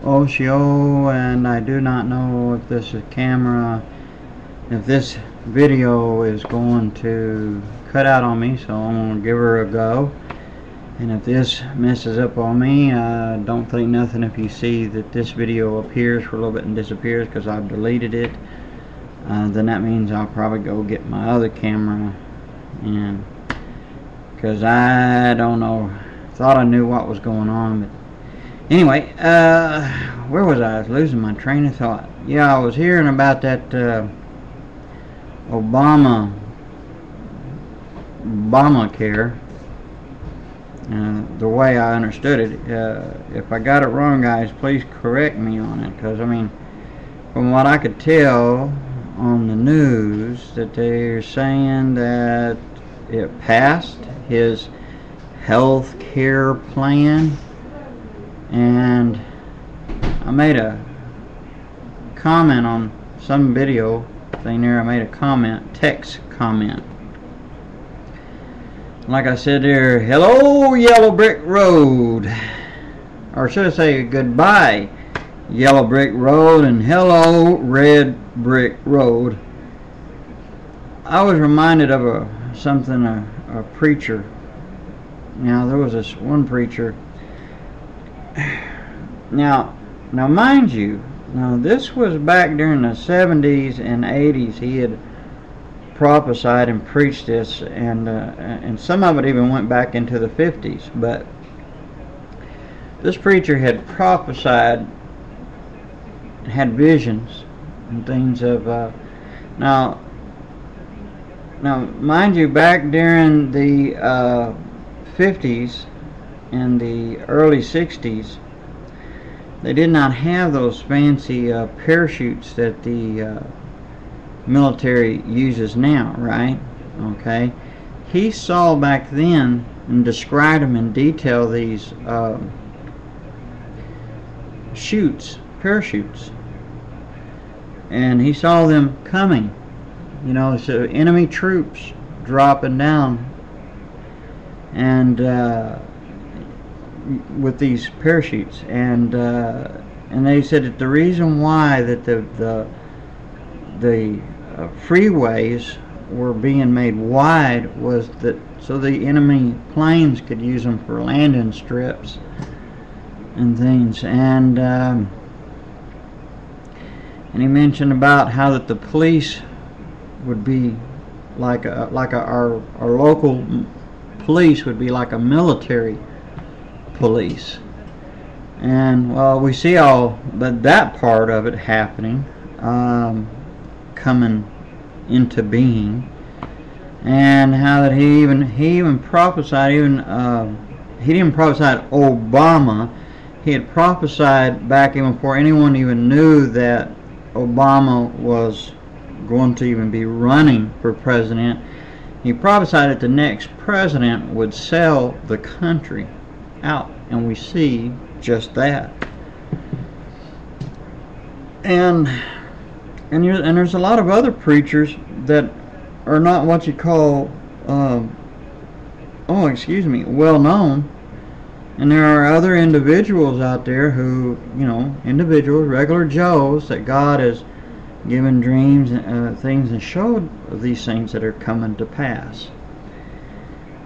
Oshio, and I do not know if this if this video is going to cut out on me, so I'm going to give her a go. And if this messes up on me, don't think nothing if you see that this video appears for a little bit and disappears because I've deleted it. Then that means I'll probably go get my other camera, and because I don't know, thought I knew what was going on, but anyway, where was I? I was losing my train of thought. Yeah, I was hearing about that Obamacare. The way I understood it, if I got it wrong, guys, please correct me on it, because I mean, from what I could tell on the news, that they're saying that it passed his health care plan. And I made a comment on some video thing there. I made a comment, text comment. Like I said there, hello Yellow Brick Road, or should I say goodbye Yellow Brick Road, and hello Red Brick Road. I was reminded of a preacher. Now there was this one preacher. Now mind you, this was back during the 70s and 80s. He had prophesied and preached this, and some of it even went back into the 50s. But this preacher had prophesied, had visions and things of now mind you, back during the 50s and the early 60s, they did not have those fancy parachutes that the military uses now, right? Okay, he saw back then and described them in detail, these parachutes, and he saw them coming, so enemy troops dropping down, and with these parachutes, and they said that the reason why that the freeways were being made wide was that so the enemy planes could use them for landing strips and things. And he mentioned about how that the police would be like our local police would be like a military police. And well, we see all that part of it happening, coming into being, and how that he even prophesied, he didn't prophesy Obama, he had prophesied back even before anyone even knew that Obama was going to even be running for president. He prophesied that the next president would sell the country out, and we see just that. And there's a lot of other preachers that are not what you call well known, and there are other individuals out there who, regular Joes, that God has given dreams and things and showed these things that are coming to pass.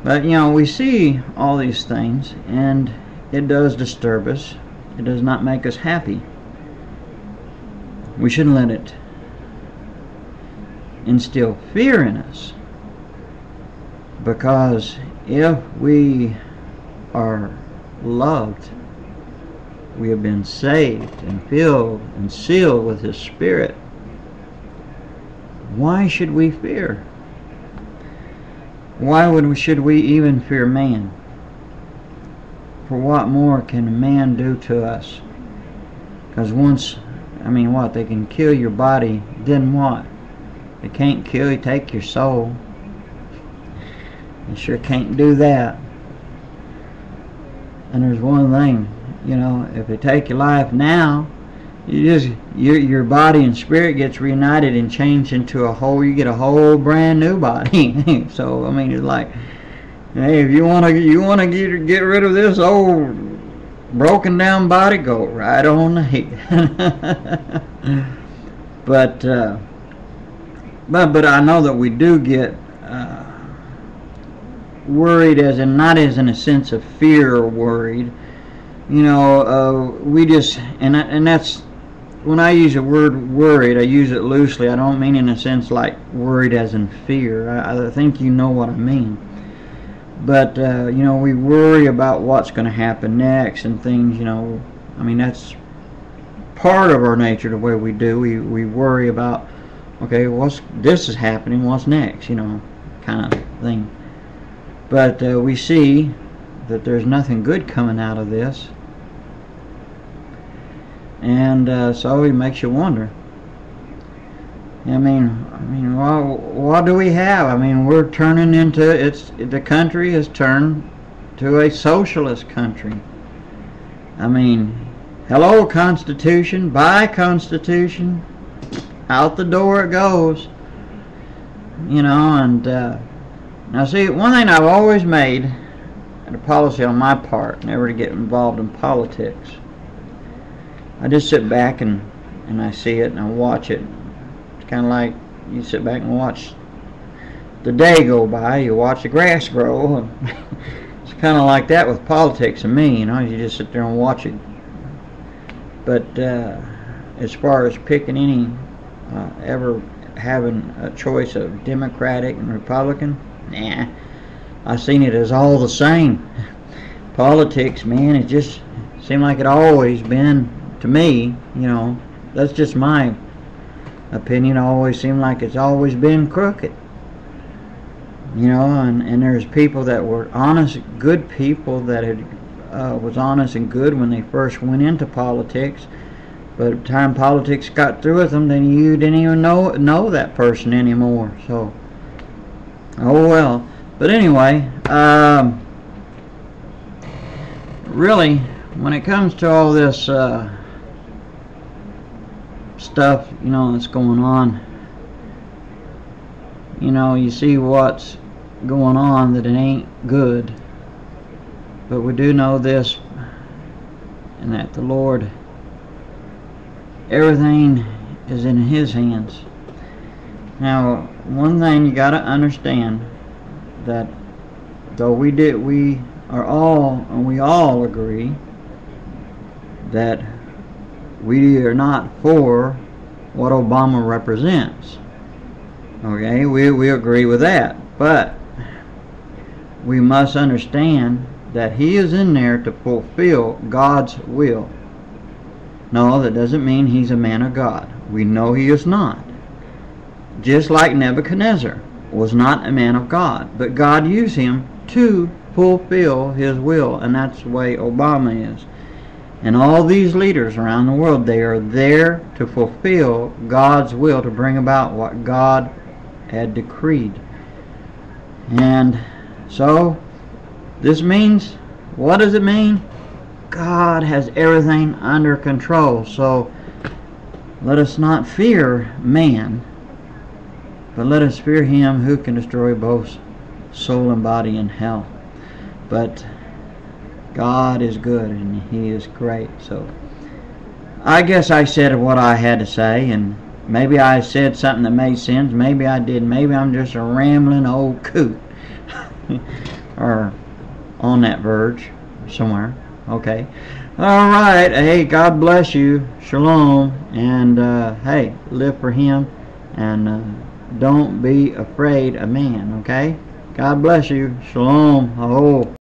But we see all these things, and it does disturb us. It does not make us happy. We shouldn't let it instill fear in us, because if we are loved, we have been saved and filled and sealed with His Spirit, why should we fear? Should we even fear man? For what more can man do to us? Because they can kill your body, then what? They can't take your soul. They sure can't do that. And there's one thing, if they take your life now, your body and spirit gets reunited and changed into you get a whole brand new body. So it's like, hey, if you want to get rid of this old broken down body go right on the head. But I know that we do get worried, as in not as in a sense of fear or worried. You know, we just, and that's, when I use the word worried, I use it loosely. I don't mean in a sense like worried as in fear. I think you know what I mean. But you know, we worry about what's going to happen next and things. You know, I mean, that's part of our nature, the way we do. We worry about, okay, this is happening, what's next, you know, kind of thing. But we see that there's nothing good coming out of this, and so it makes you wonder. I mean, what do we have? I mean, we're turning into, the country has turned to a socialist country. I mean, hello Constitution, bye Constitution, out the door it goes. You know, and now see, one thing I've always made a policy on my part, never to get involved in politics. I just sit back and I see it and I watch it. It's kind of like you sit back and watch the day go by, you watch the grass grow. And it's kind of like that with politics and me, you know, you just sit there and watch it. But as far as picking any, ever having a choice of Democratic and Republican, nah, I've seen it as all the same. Politics, man, it just seemed like it always been, to me, you know, that's just my opinion, always seemed like it's always been crooked. You know, and there's people that were honest, good people that had was honest and good when they first went into politics, but by the time politics got through with them, then you didn't even know that person anymore. So, oh well. But anyway, really, when it comes to all this stuff, you know, that's going on, you know, you see what's going on, that it ain't good. But we do know this, and that the Lord, everything is in His hands. Now, one thing you got to understand, that though we all agree that we are not for what Obama represents. Okay, we agree with that, but we must understand that he is in there to fulfill God's will. No, that doesn't mean he's a man of God. We know he is not. Just like Nebuchadnezzar was not a man of God, but God used him to fulfill his will, and that's the way Obama is. And all these leaders around the world, they are there to fulfill God's will, to bring about what God had decreed. And so this means, what does it mean? God has everything under control. So let us not fear man, but let us fear him who can destroy both soul and body in hell. But God is good and he is great. So I guess I said what I had to say, and maybe I said something that made sense. Maybe I did. Maybe I'm just a rambling old coot. Or on that verge somewhere. Okay. Alright. Hey, God bless you. Shalom. And hey, live for him. And don't be afraid of man. Okay. God bless you. Shalom. Oh.